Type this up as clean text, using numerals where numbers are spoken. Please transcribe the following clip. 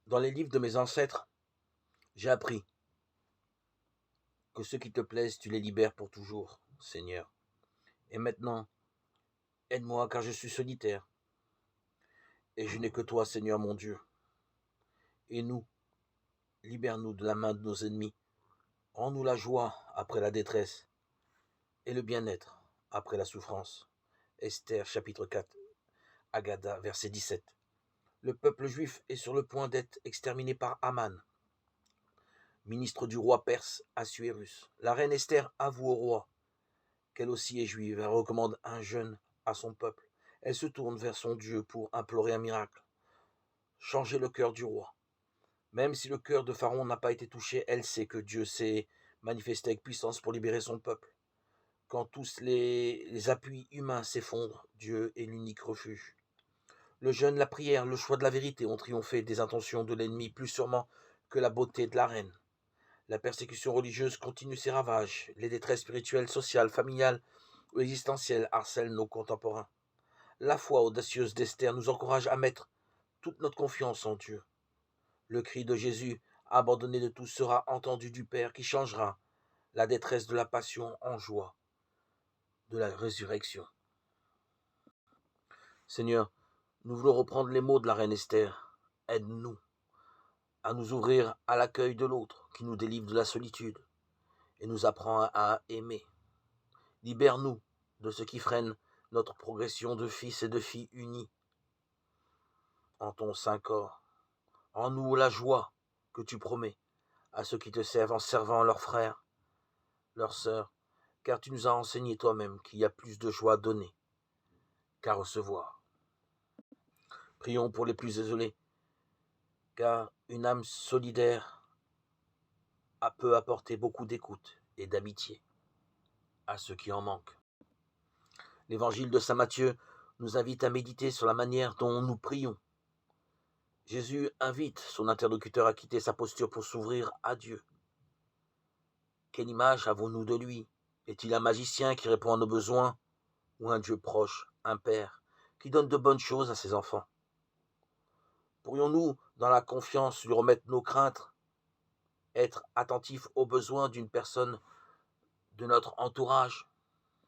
Dans les livres de mes ancêtres, j'ai appris que ceux qui te plaisent, tu les libères pour toujours, Seigneur. Et maintenant, aide-moi car je suis solitaire. Et je n'ai que toi, Seigneur mon Dieu. Et nous, libère-nous de la main de nos ennemis. Rends-nous la joie après la détresse et le bien-être après la souffrance. Esther chapitre 4, Agada verset 17. Le peuple juif est sur le point d'être exterminé par Aman, ministre du roi perse Assuérus. La reine Esther avoue au roi qu'elle aussi est juive. Elle recommande un jeûne à son peuple. Elle se tourne vers son Dieu pour implorer un miracle. Changer le cœur du roi. Même si le cœur de Pharaon n'a pas été touché, elle sait que Dieu s'est manifesté avec puissance pour libérer son peuple. Quand tous les appuis humains s'effondrent, Dieu est l'unique refuge. Le jeûne, la prière, le choix de la vérité ont triomphé des intentions de l'ennemi plus sûrement que la beauté de la reine. La persécution religieuse continue ses ravages. Les détresses spirituelles, sociales, familiales ou existentielles harcèlent nos contemporains. La foi audacieuse d'Esther nous encourage à mettre toute notre confiance en Dieu. Le cri de Jésus, abandonné de tous, sera entendu du Père qui changera la détresse de la passion en joie de la résurrection. Seigneur, nous voulons reprendre les mots de la reine Esther. Aide-nous à nous ouvrir à l'accueil de l'autre qui nous délivre de la solitude et nous apprend à aimer. Libère-nous de ce qui freine notre progression de fils et de filles unis en ton saint corps. En nous la joie que tu promets à ceux qui te servent en servant leurs frères, leurs sœurs, car tu nous as enseigné toi-même qu'il y a plus de joie à donner qu'à recevoir. Prions pour les plus isolés, car une âme solidaire peut apporter beaucoup d'écoute et d'amitié à ceux qui en manquent. L'évangile de saint Matthieu nous invite à méditer sur la manière dont nous prions. Jésus invite son interlocuteur à quitter sa posture pour s'ouvrir à Dieu. Quelle image avons-nous de lui? Est-il un magicien qui répond à nos besoins ou un Dieu proche, un Père, qui donne de bonnes choses à ses enfants? Pourrions-nous, dans la confiance, lui remettre nos craintes, être attentifs aux besoins d'une personne de notre entourage,